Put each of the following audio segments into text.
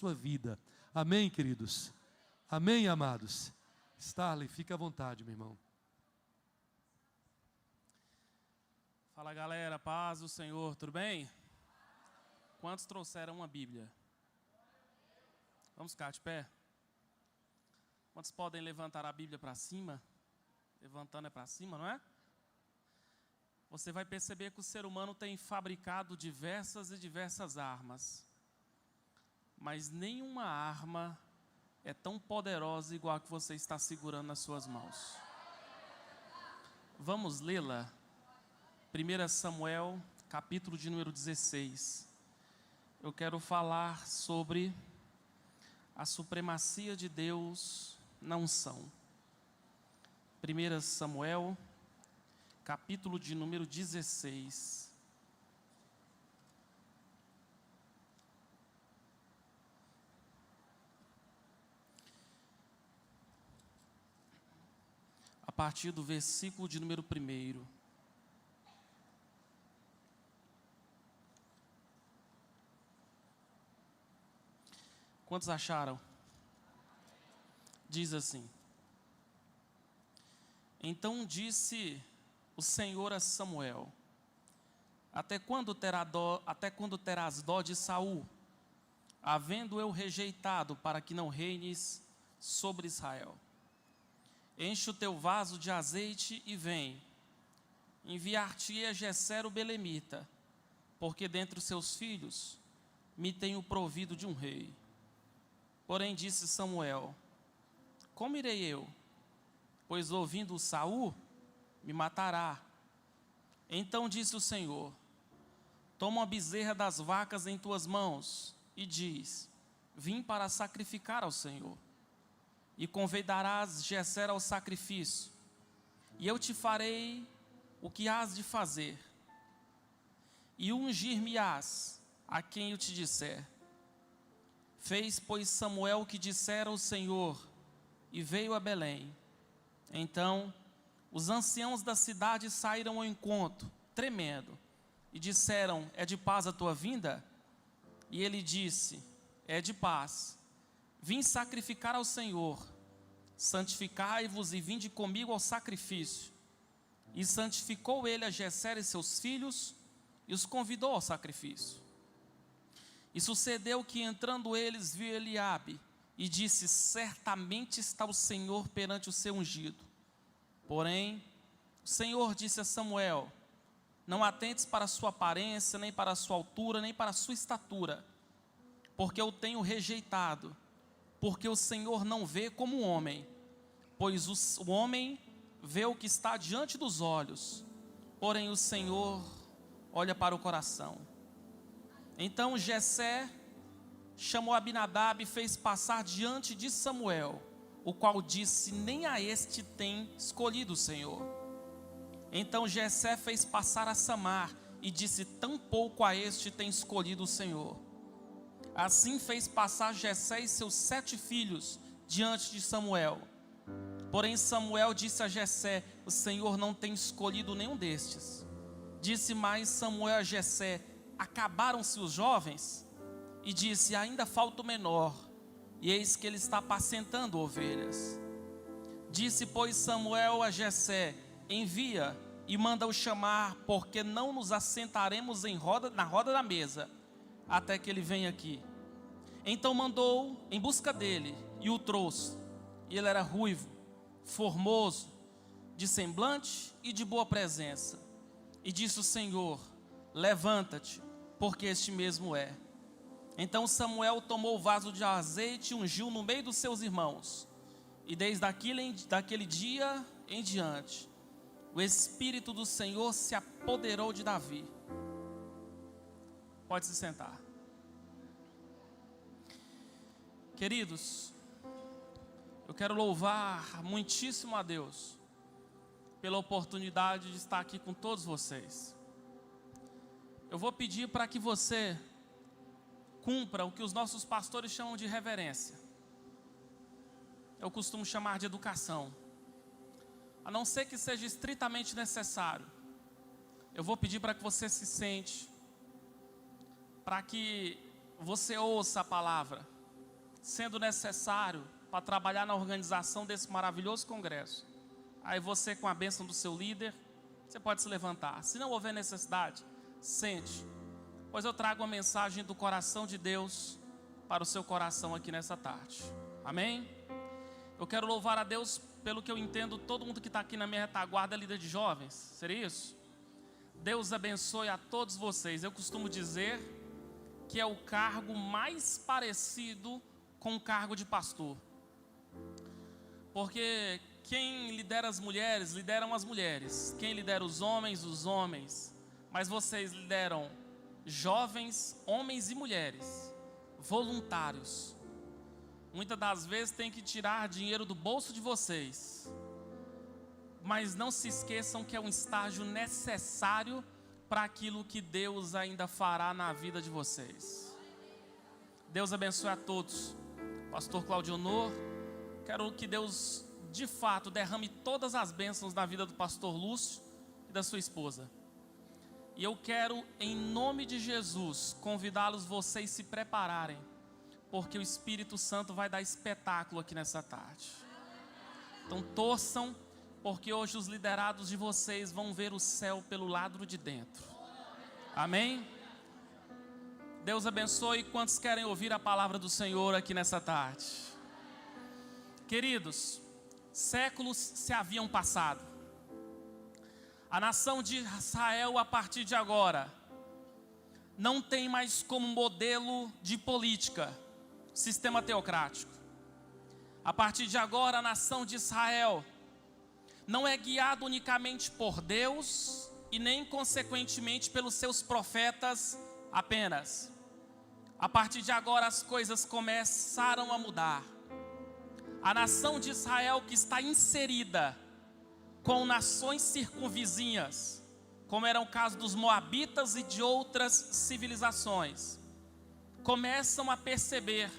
sua vida. Amém, queridos? Amém, amados? Starley, fica à vontade, meu irmão. Fala, galera, paz do Senhor, tudo bem? Quantos trouxeram uma Bíblia? Vamos ficar de pé? Quantos podem levantar a Bíblia para cima? Levantando é para cima, não é? Você vai perceber que o ser humano tem fabricado diversas armas. Mas nenhuma arma é tão poderosa igual a que você está segurando nas suas mãos. Vamos lê-la? 1 Samuel, capítulo de número 16. Eu quero falar sobre a supremacia de Deus na unção. 1 Samuel, capítulo de número 16. A partir do versículo de número 1. Quantos acharam? Diz assim: Então disse o Senhor a Samuel: Até quando terás dó de Saul, havendo eu rejeitado para que não reines sobre Israel? Enche o teu vaso de azeite e vem. Enviar-te-ei Jessé o belemita, porque dentre os seus filhos me tenho provido de um rei. Porém disse Samuel: Como irei eu? Pois ouvindo Saul, me matará. Então disse o Senhor: Toma uma bezerra das vacas em tuas mãos e diz: Vim para sacrificar ao Senhor. E convidarás Jessé ao sacrifício, e eu te farei o que hás de fazer, e ungir-me-ás a quem eu te disser. Fez, pois, Samuel o que dissera o Senhor, e veio a Belém. Então os anciãos da cidade saíram ao encontro, tremendo, e disseram: É de paz a tua vinda? E ele disse: É de paz. Vim sacrificar ao Senhor. Santificai-vos e vinde comigo ao sacrifício. E santificou ele a Jessé e seus filhos, e os convidou ao sacrifício. E sucedeu que, entrando eles, viu Eliabe, e disse: Certamente está o Senhor perante o seu ungido. Porém, o Senhor disse a Samuel: Não atentes para a sua aparência, nem para a sua altura, nem para a sua estatura, porque eu tenho rejeitado. Porque o Senhor não vê como o homem, pois o homem vê o que está diante dos olhos, porém o Senhor olha para o coração. Então Jessé chamou Abinadab e fez passar diante de Samuel, o qual disse: Nem a este tem escolhido o Senhor. Então Jessé fez passar a Samar e disse: Tampouco a este tem escolhido o Senhor. Assim fez passar Jessé e seus 7 filhos diante de Samuel. Porém Samuel disse a Jessé: O Senhor não tem escolhido nenhum destes. Disse mais Samuel a Jessé: Acabaram-se os jovens? E disse: Ainda falta o menor, e eis que ele está apacentando ovelhas. Disse, pois, Samuel a Jessé: Envia e manda-o chamar, porque não nos assentaremos na roda da mesa, até que ele venha aqui. Então mandou em busca dele, e o trouxe. E ele era ruivo, formoso, de semblante e de boa presença. E disse o Senhor: Levanta-te, porque este mesmo é. Então Samuel tomou o vaso de azeite e ungiu no meio dos seus irmãos. E desde daquele dia em diante, o Espírito do Senhor se apoderou de Davi. Pode se sentar. Queridos, eu quero louvar muitíssimo a Deus pela oportunidade de estar aqui com todos vocês. Eu vou pedir para que você cumpra o que os nossos pastores chamam de reverência. Eu costumo chamar de educação. A não ser que seja estritamente necessário, eu vou pedir para que você se sente, para que você ouça a palavra, sendo necessário para trabalhar na organização desse maravilhoso congresso, aí você, com a bênção do seu líder, você pode se levantar. Se não houver necessidade, sente, pois eu trago uma mensagem do coração de Deus para o seu coração aqui nessa tarde. Amém? Eu quero louvar a Deus pelo que eu entendo, todo mundo que está aqui na minha retaguarda é líder de jovens. Seria isso? Deus abençoe a todos vocês. Eu costumo dizer que é o cargo mais parecido com o cargo de pastor. Porque quem lidera as mulheres, lideram as mulheres. Quem lidera os homens. Mas vocês lideram jovens, homens e mulheres, voluntários. Muitas das vezes tem que tirar dinheiro do bolso de vocês. Mas não se esqueçam que é um estágio necessário para aquilo que Deus ainda fará na vida de vocês. Deus abençoe a todos. Pastor Claudio Honor, quero que Deus de fato derrame todas as bênçãos na vida do pastor Lúcio e da sua esposa. E eu quero, em nome de Jesus, convidá-los vocês se prepararem, porque o Espírito Santo vai dar espetáculo aqui nessa tarde. Então torçam, porque hoje os liderados de vocês vão ver o céu pelo lado de dentro. Amém? Deus abençoe. Quantos querem ouvir a palavra do Senhor aqui nessa tarde? Queridos, séculos se haviam passado. A nação de Israel, a partir de agora, não tem mais como modelo de política sistema teocrático. A partir de agora, a nação de Israel não é guiada unicamente por Deus e nem consequentemente pelos seus profetas apenas. A partir de agora as coisas começaram a mudar. A nação de Israel, que está inserida com nações circunvizinhas, como era o caso dos moabitas e de outras civilizações, começam a perceber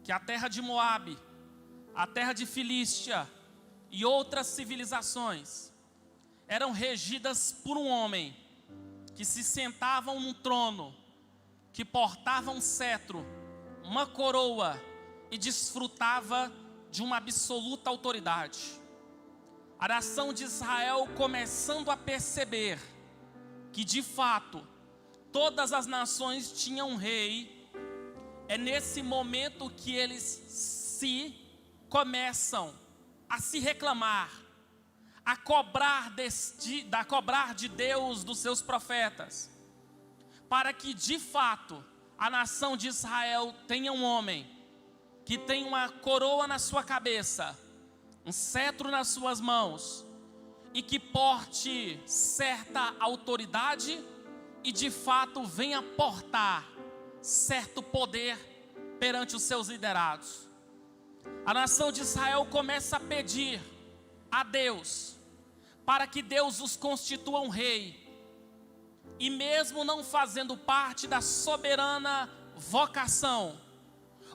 que a terra de Moabe, a terra de Filístia e outras civilizações eram regidas por um homem que se sentava num trono, que portava um cetro, uma coroa e desfrutava de uma absoluta autoridade. A nação de Israel começando a perceber que de fato todas as nações tinham um rei, é nesse momento que eles começam a se reclamar, a cobrar de Deus, dos seus profetas, para que de fato a nação de Israel tenha um homem que tem uma coroa na sua cabeça, um cetro nas suas mãos, e que porte certa autoridade e de fato venha portar certo poder perante os seus liderados. A nação de Israel começa a pedir a Deus para que Deus os constitua um rei. E mesmo não fazendo parte da soberana vocação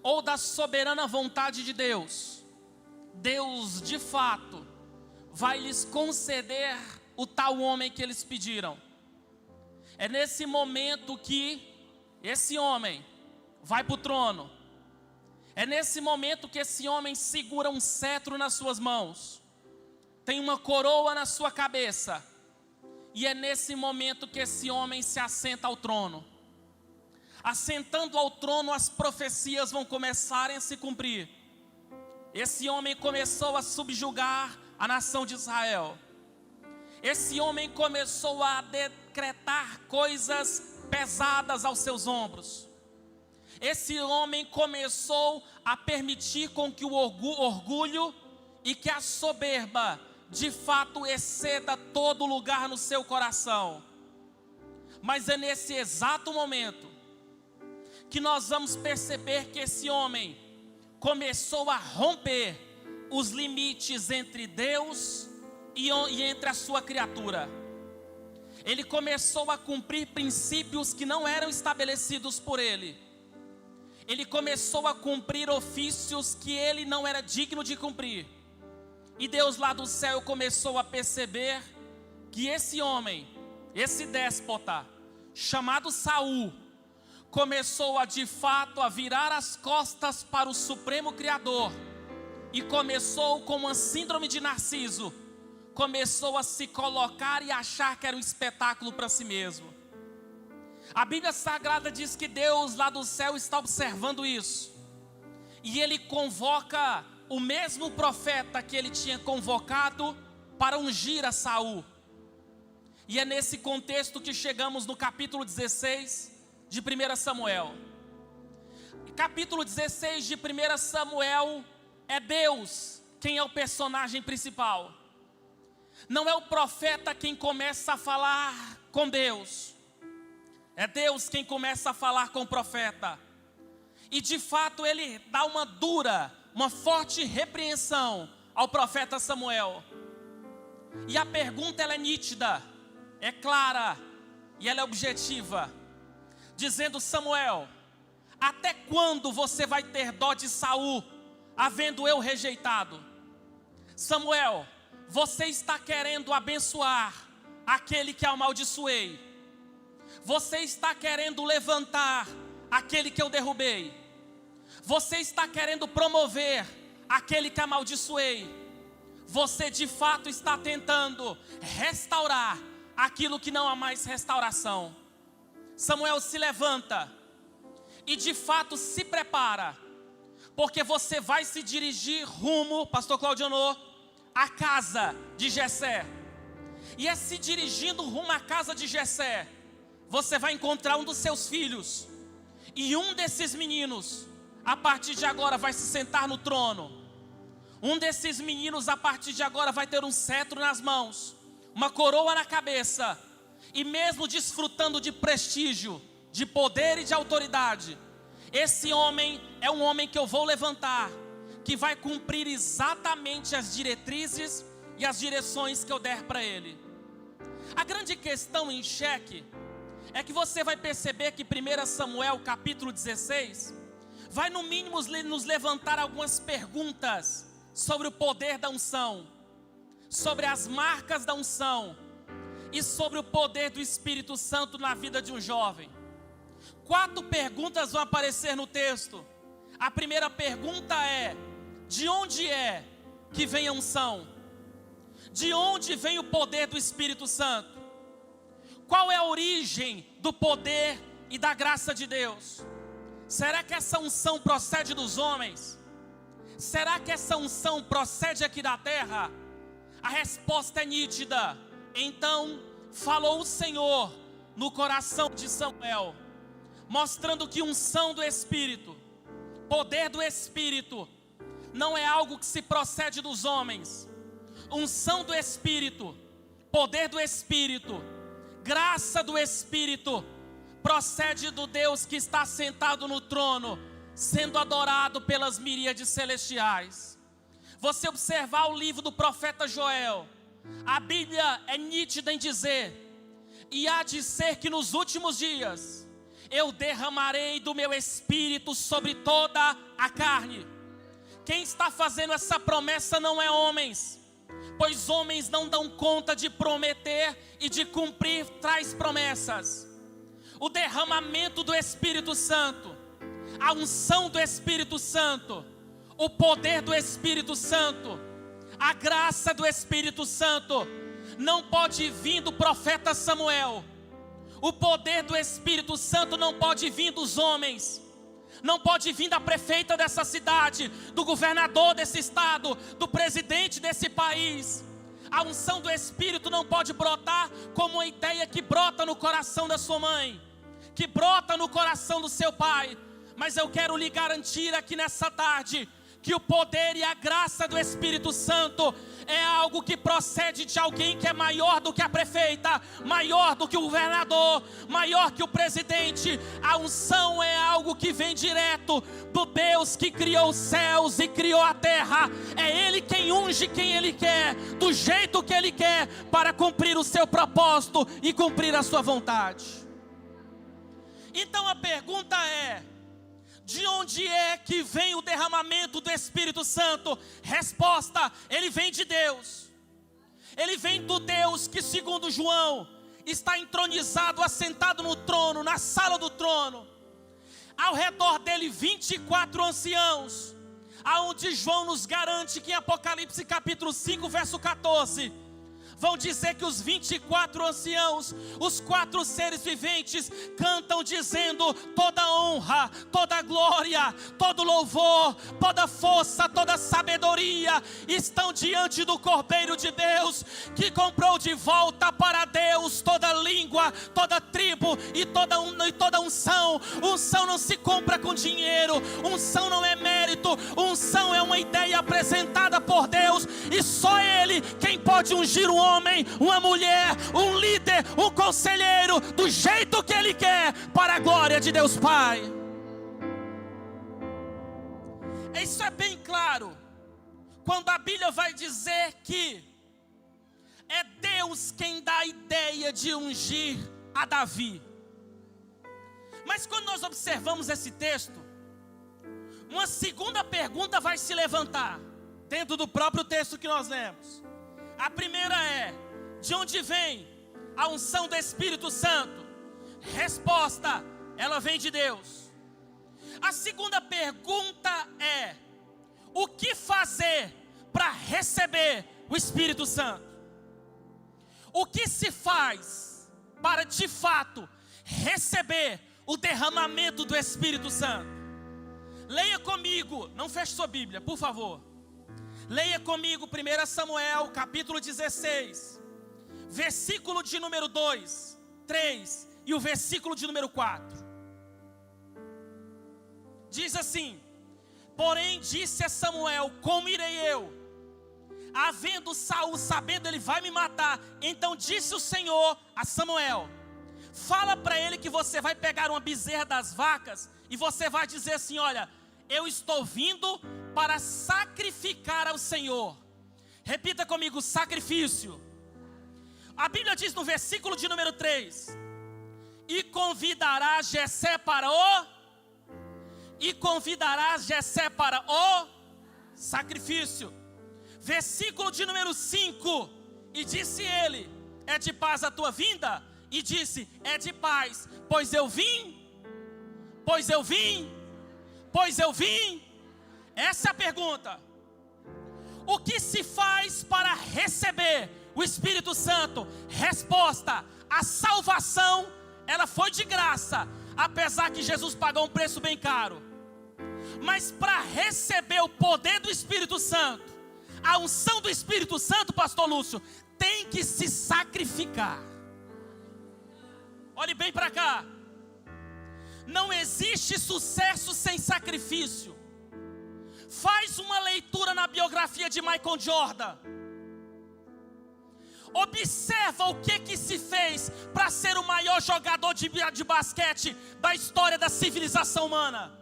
ou da soberana vontade de Deus, Deus de fato vai lhes conceder o tal homem que eles pediram. É nesse momento que esse homem vai para o trono. É nesse momento que esse homem segura um cetro nas suas mãos, tem uma coroa na sua cabeça, e é nesse momento que esse homem se assenta ao trono. Assentando ao trono, as profecias vão começarem a se cumprir. Esse homem começou a subjugar a nação de Israel. Esse homem começou a decretar coisas pesadas aos seus ombros. Esse homem começou a permitir com que o orgulho e que a soberba de fato exceda todo lugar no seu coração. Mas é nesse exato momento que nós vamos perceber que esse homem começou a romper os limites entre Deus e entre a sua criatura. Ele começou a cumprir princípios que não eram estabelecidos por ele. Ele começou a cumprir ofícios que ele não era digno de cumprir. E Deus lá do céu começou a perceber que esse homem, esse déspota, chamado Saul, começou de fato a virar as costas para o Supremo Criador, e começou com uma síndrome de Narciso, começou a se colocar e achar que era um espetáculo para si mesmo. A Bíblia Sagrada diz que Deus lá do céu está observando isso, e Ele convoca o mesmo profeta que Ele tinha convocado para ungir a Saul. E é nesse contexto que chegamos no capítulo 16 de 1 Samuel. Capítulo 16 de 1 Samuel é Deus quem é o personagem principal. Não é o profeta quem começa a falar com Deus, é Deus quem começa a falar com o profeta. E de fato ele dá uma forte repreensão ao profeta Samuel. E a pergunta ela é nítida, é clara e ela é objetiva, dizendo: Samuel, até quando você vai ter dó de Saul, havendo eu rejeitado? Samuel, você está querendo abençoar aquele que amaldiçoei. Você está querendo levantar aquele que eu derrubei. Você está querendo promover aquele que amaldiçoei. Você de fato está tentando restaurar aquilo que não há mais restauração. Samuel, se levanta e de fato se prepara, porque você vai se dirigir rumo, pastor Claudiano, à casa de Jessé. E é se dirigindo rumo à casa de Jessé, você vai encontrar um dos seus filhos, e um desses meninos, a partir de agora, vai se sentar no trono. Um desses meninos, a partir de agora, vai ter um cetro nas mãos, uma coroa na cabeça, e mesmo desfrutando de prestígio, de poder e de autoridade, esse homem é um homem que eu vou levantar, que vai cumprir exatamente as diretrizes e as direções que eu der para ele. A grande questão em xeque é que você vai perceber que 1 Samuel capítulo 16 vai no mínimo nos levantar algumas perguntas sobre o poder da unção, sobre as marcas da unção e sobre o poder do Espírito Santo na vida de um jovem. 4 perguntas vão aparecer no texto. A primeira pergunta é: de onde é que vem a unção? De onde vem o poder do Espírito Santo? Qual é a origem do poder e da graça de Deus? Será que essa unção procede dos homens? Será que essa unção procede aqui da terra? A resposta é nítida. Então falou o Senhor no coração de Samuel, mostrando que unção do Espírito, poder do Espírito, não é algo que se procede dos homens. Unção do Espírito, poder do Espírito, graça do Espírito, procede do Deus que está sentado no trono, sendo adorado pelas miríades celestiais. Você observar o livro do profeta Joel, a Bíblia é nítida em dizer: e há de ser que nos últimos dias eu derramarei do meu Espírito sobre toda a carne. Quem está fazendo essa promessa não é homens, pois homens não dão conta de prometer e de cumprir tais promessas. O derramamento do Espírito Santo, a unção do Espírito Santo, o poder do Espírito Santo, a graça do Espírito Santo, não pode vir do profeta Samuel. O poder do Espírito Santo não pode vir dos homens, não pode vir da prefeita dessa cidade, do governador desse estado, do presidente desse país. A unção do Espírito não pode brotar como uma ideia que brota no coração da sua mãe, que brota no coração do seu pai. Mas eu quero lhe garantir aqui nessa tarde que o poder e a graça do Espírito Santo é algo que procede de alguém que é maior do que a prefeita, maior do que o governador, maior que o presidente. A unção é algo que vem direto do Deus que criou os céus e criou a terra. É Ele quem unge quem Ele quer, do jeito que Ele quer, para cumprir o seu propósito e cumprir a sua vontade. Então a pergunta é: de onde é que vem o derramamento do Espírito Santo? Resposta: ele vem de Deus. Ele vem do Deus que, segundo João, está entronizado, assentado no trono, na sala do trono. ao redor dele 24 anciãos, aonde João nos garante que em Apocalipse capítulo 5, verso 14, vão dizer que os 24 anciãos, os 4 seres viventes, cantam dizendo: toda honra, toda glória, todo louvor, toda força, toda sabedoria estão diante do Cordeiro de Deus, que comprou de volta para Deus toda língua, toda tribo e toda unção. Unção não se compra com dinheiro, unção não é mérito, unção é uma ideia apresentada por Deus, e só Ele quem pode ungir um homem, uma mulher, um líder, um conselheiro, do jeito que Ele quer, para a glória de Deus Pai. Isso é bem claro quando a Bíblia vai dizer que é Deus quem dá a ideia de ungir a Davi. Mas quando nós observamos esse texto, uma segunda pergunta vai se levantar dentro do próprio texto que nós lemos. A primeira é: de onde vem a unção do Espírito Santo? Resposta: ela vem de Deus. A segunda pergunta é: o que fazer para receber o Espírito Santo? O que se faz para de fato receber o derramamento do Espírito Santo? Leia comigo, não feche sua Bíblia, por favor. Leia comigo 1 Samuel capítulo 16, versículo de número 2, 3 e o versículo de número 4. Diz assim: porém disse a Samuel: como irei eu? Havendo Saul sabendo, ele vai me matar. Então disse o Senhor a Samuel: fala para ele que você vai pegar uma bezerra das vacas e você vai dizer assim: olha, eu estou vindo para sacrificar ao Senhor. Repita comigo: sacrifício. A Bíblia diz no versículo de número 3: e convidará Jessé para o sacrifício. Versículo de número 5: e disse ele: é de paz a tua vinda? E disse: é de paz, pois eu vim. Essa é a pergunta. O que se faz para receber o Espírito Santo? Resposta: a salvação, ela foi de graça, apesar que Jesus pagou um preço bem caro. Mas para receber o poder do Espírito Santo, a unção do Espírito Santo, pastor Lúcio, tem que se sacrificar. Olhe bem para cá. Não existe sucesso sem sacrifício. Faz uma leitura na biografia de Michael Jordan. Observa o que se fez para ser o maior jogador de basquete da história da civilização humana.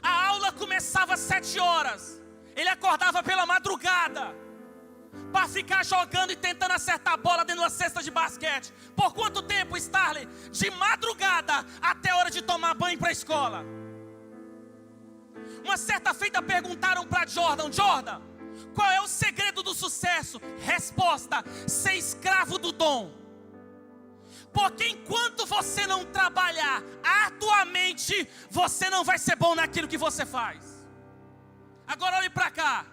A aula começava às 7 horas. Ele acordava pela madrugada para ficar jogando e tentando acertar a bola dentro de uma cesta de basquete. Por quanto tempo, Starley? De madrugada até a hora de tomar banho para a escola. Uma certa feita perguntaram para Jordan: Jordan, qual é o segredo do sucesso? Resposta: ser escravo do dom. Porque enquanto você não trabalhar arduamente, você não vai ser bom naquilo que você faz. Agora olhe para cá.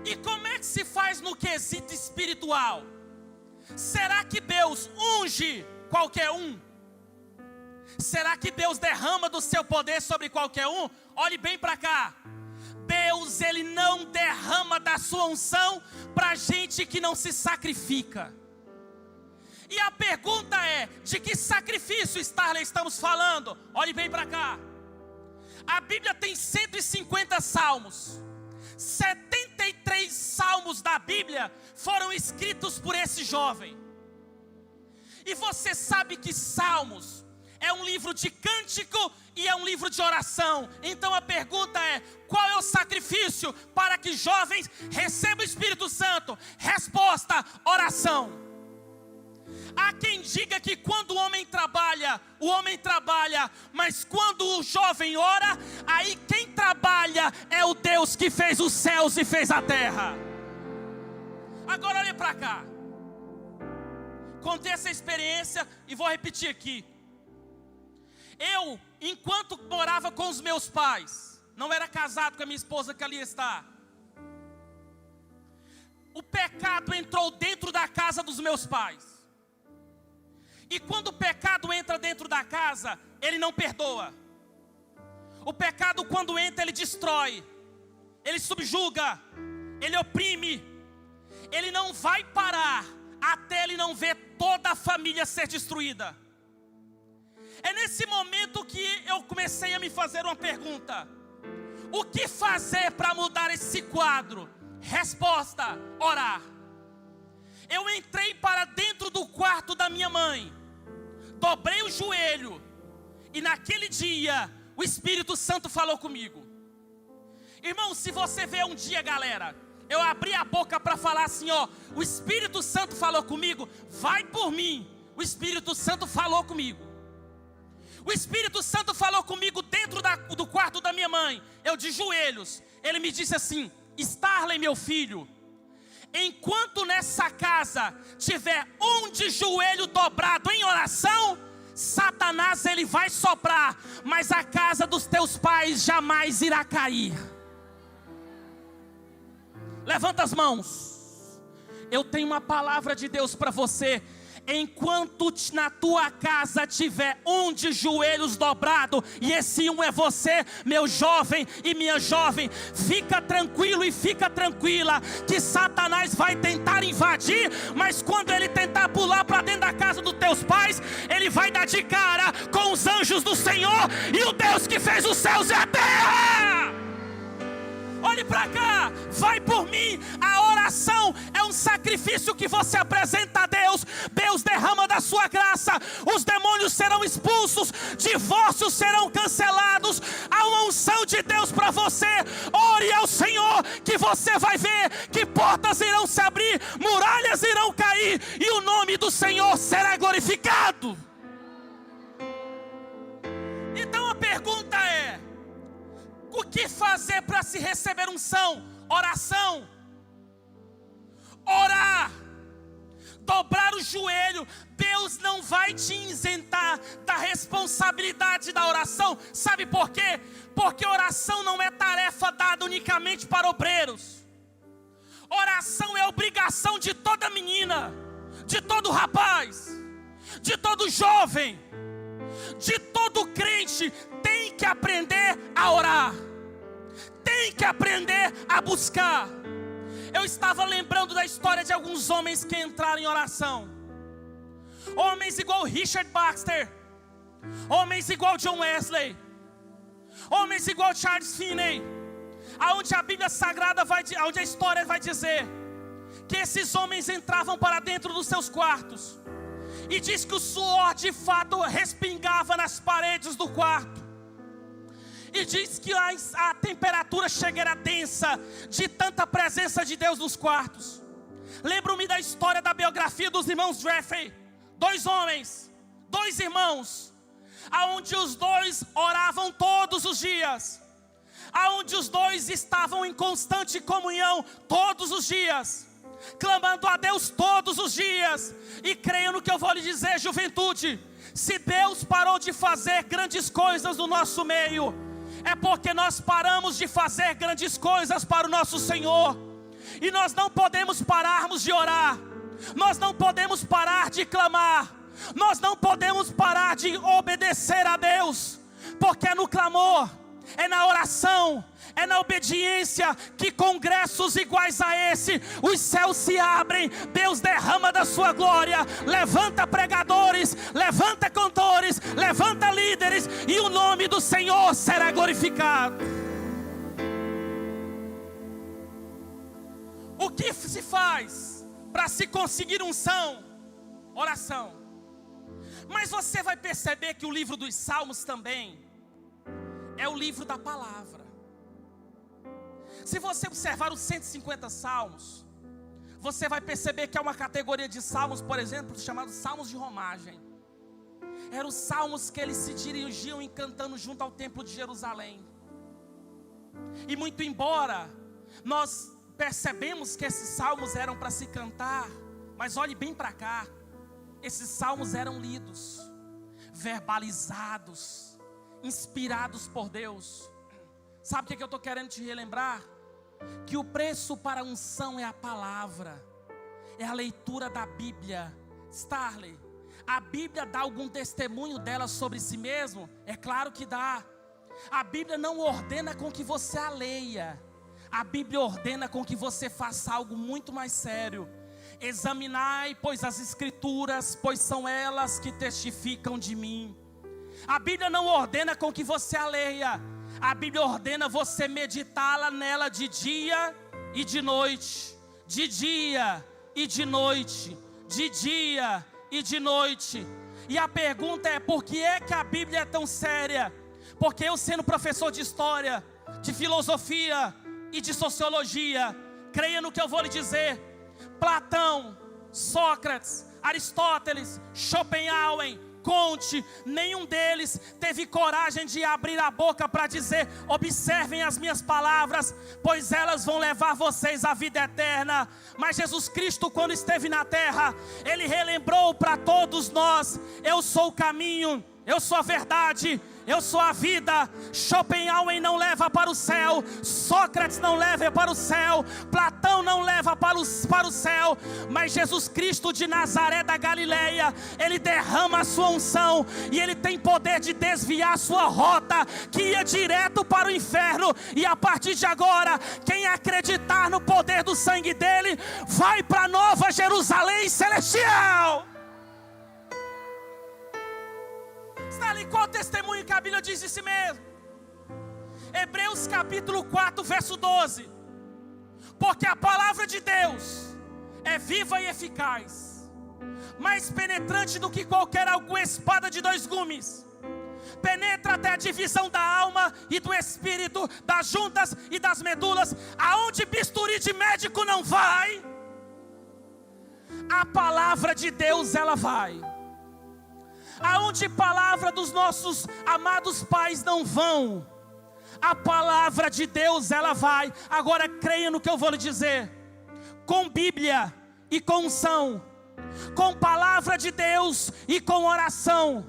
E como é que se faz no quesito espiritual? Será que Deus unge qualquer um? Será que Deus derrama do seu poder sobre qualquer um? Olhe bem para cá. Deus, Ele não derrama da sua unção para gente que não se sacrifica. E a pergunta é: de que sacrifício, Starley, estamos falando? Olhe bem para cá. A Bíblia tem 150 salmos. 73 salmos da Bíblia foram escritos por esse jovem. E você sabe que Salmos é um livro de cântico e é um livro de oração. Então a pergunta é: qual é o sacrifício para que jovens recebam o Espírito Santo? Resposta: oração. Há quem diga que quando o homem trabalha, mas quando o jovem ora, aí quem trabalha é o Deus que fez os céus e fez a terra. Agora olhe para cá. Contei essa experiência e vou repetir aqui. Eu, enquanto morava com os meus pais, não era casado com a minha esposa que ali está, o pecado entrou dentro da casa dos meus pais. E quando o pecado entra dentro da casa, ele não perdoa. O pecado, quando entra, ele destrói, ele subjuga, ele oprime. Ele não vai parar até ele não ver toda a família ser destruída. É nesse momento que eu comecei a me fazer uma pergunta: o que fazer para mudar esse quadro? Resposta: orar. Eu entrei para dentro do quarto da minha mãe, dobrei o joelho, e naquele dia o Espírito Santo falou comigo. Irmão, se você vê um dia, galera, eu abri a boca para falar assim, ó, o Espírito Santo falou comigo, vai por mim. O Espírito Santo falou comigo. O Espírito Santo falou comigo dentro do quarto da minha mãe. Eu de joelhos. Ele me disse assim: Starley, meu filho, enquanto nessa casa tiver um de joelho dobrado em oração, Satanás ele vai soprar, mas a casa dos teus pais jamais irá cair. Levanta as mãos. Eu tenho uma palavra de Deus para você. Enquanto na tua casa tiver um de joelhos dobrado, e esse um é você, meu jovem e minha jovem, fica tranquilo e fica tranquila, que Satanás vai tentar invadir, mas quando ele tentar pular para dentro da casa dos teus pais, ele vai dar de cara com os anjos do Senhor e o Deus que fez os céus e a terra. Olhe para cá, vai por mim. A oração é um sacrifício que você apresenta a Deus. Deus derrama da sua graça, os demônios serão expulsos, divórcios serão cancelados. Há uma unção de Deus para você. Ore ao Senhor, que você vai ver que portas irão se abrir, muralhas irão cair, e o nome do Senhor será glorificado. Então a pergunta é: o que fazer para se receber unção? Oração. Orar. Dobrar o joelho. Deus não vai te isentar da responsabilidade da oração. Sabe por quê? Porque oração não é tarefa dada unicamente para obreiros. Oração é obrigação de toda menina, de todo rapaz, de todo jovem, de todo crente. Tem que aprender a orar, tem que aprender a buscar. Eu estava lembrando da história de alguns homens que entraram em oração. Homens igual Richard Baxter, homens igual John Wesley, homens igual Charles Finney, aonde a Bíblia Sagrada onde a história vai dizer que esses homens entravam para dentro dos seus quartos, e diz que o suor de fato respingava nas paredes do quarto. E diz que a temperatura chega era densa, de tanta presença de Deus nos quartos. Lembro-me da história da biografia dos irmãos Jeffrey. 2 homens, 2 irmãos, aonde os 2 oravam todos os dias, aonde os 2 estavam em constante comunhão todos os dias, clamando a Deus todos os dias. E creio no que eu vou lhe dizer, juventude: se Deus parou de fazer grandes coisas no nosso meio, é porque nós paramos de fazer grandes coisas para o nosso Senhor. E nós não podemos pararmos de orar, nós não podemos parar de clamar, nós não podemos parar de obedecer a Deus, porque é no clamor, é na oração, é na obediência que congressos iguais a esse, os céus se abrem, Deus derrama da sua glória, levanta pregadores, levanta cantores, levanta líderes, e o nome do Senhor será glorificado. O que se faz para se conseguir unção? Oração. Mas você vai perceber que o livro dos Salmos também é o livro da palavra. Se você observar os 150 salmos, você vai perceber que há uma categoria de salmos, por exemplo, chamados salmos de romagem. Eram os salmos que eles se dirigiam e cantando junto ao templo de Jerusalém. E muito embora nós percebemos que esses salmos eram para se cantar, mas olhe bem para cá, esses salmos eram lidos. verbalizados, inspirados por Deus. Sabe o que eu estou querendo te relembrar? Que o preço para a unção é a palavra, é a leitura da Bíblia. Starley, a Bíblia dá algum testemunho dela sobre si mesmo? É claro que dá. A Bíblia não ordena com que você a leia. A Bíblia ordena com que você faça algo muito mais sério. Examinai, pois, as Escrituras, pois são elas que testificam de mim. A Bíblia não ordena com que você a leia. A Bíblia ordena você meditá-la nela de dia e de noite. De dia e de noite. De dia e de noite. E a pergunta é: por que é que a Bíblia é tão séria? Porque eu, sendo professor de história, de filosofia e de sociologia, creia no que eu vou lhe dizer. Platão, Sócrates, Aristóteles, Schopenhauer, Comte, nenhum deles teve coragem de abrir a boca para dizer: observem as minhas palavras, pois elas vão levar vocês à vida eterna. Mas Jesus Cristo, quando esteve na terra, Ele relembrou para todos nós: eu sou o caminho, eu sou a verdade, eu sou a vida. Schopenhauer não leva para o céu, Sócrates não leva para o céu, Platão não leva para o céu, mas Jesus Cristo de Nazaré da Galileia, Ele derrama a sua unção, e Ele tem poder de desviar a sua rota, que ia direto para o inferno. E a partir de agora, quem acreditar no poder do sangue dEle, vai para a Nova Jerusalém celestial. Qual o testemunho que a Bíblia diz de si mesmo? Hebreus capítulo 4, verso 12. Porque a palavra de Deus é viva e eficaz, mais penetrante do que qualquer alguma espada de dois gumes, penetra até a divisão da alma e do espírito, das juntas e das medulas, aonde bisturi de médico não vai, a palavra de Deus ela vai. Aonde palavra dos nossos amados pais não vão, a palavra de Deus ela vai. Agora creia no que eu vou lhe dizer. Com Bíblia e com unção, com palavra de Deus e com oração,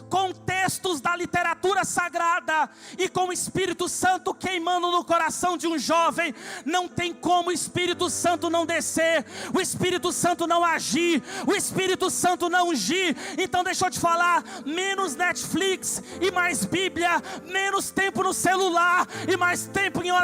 com textos da literatura sagrada e com o Espírito Santo queimando no coração de um jovem, não tem como o Espírito Santo não descer, o Espírito Santo não agir, o Espírito Santo não ungir. Então deixa eu te falar: menos Netflix e mais Bíblia, menos tempo no celular e mais tempo em oração.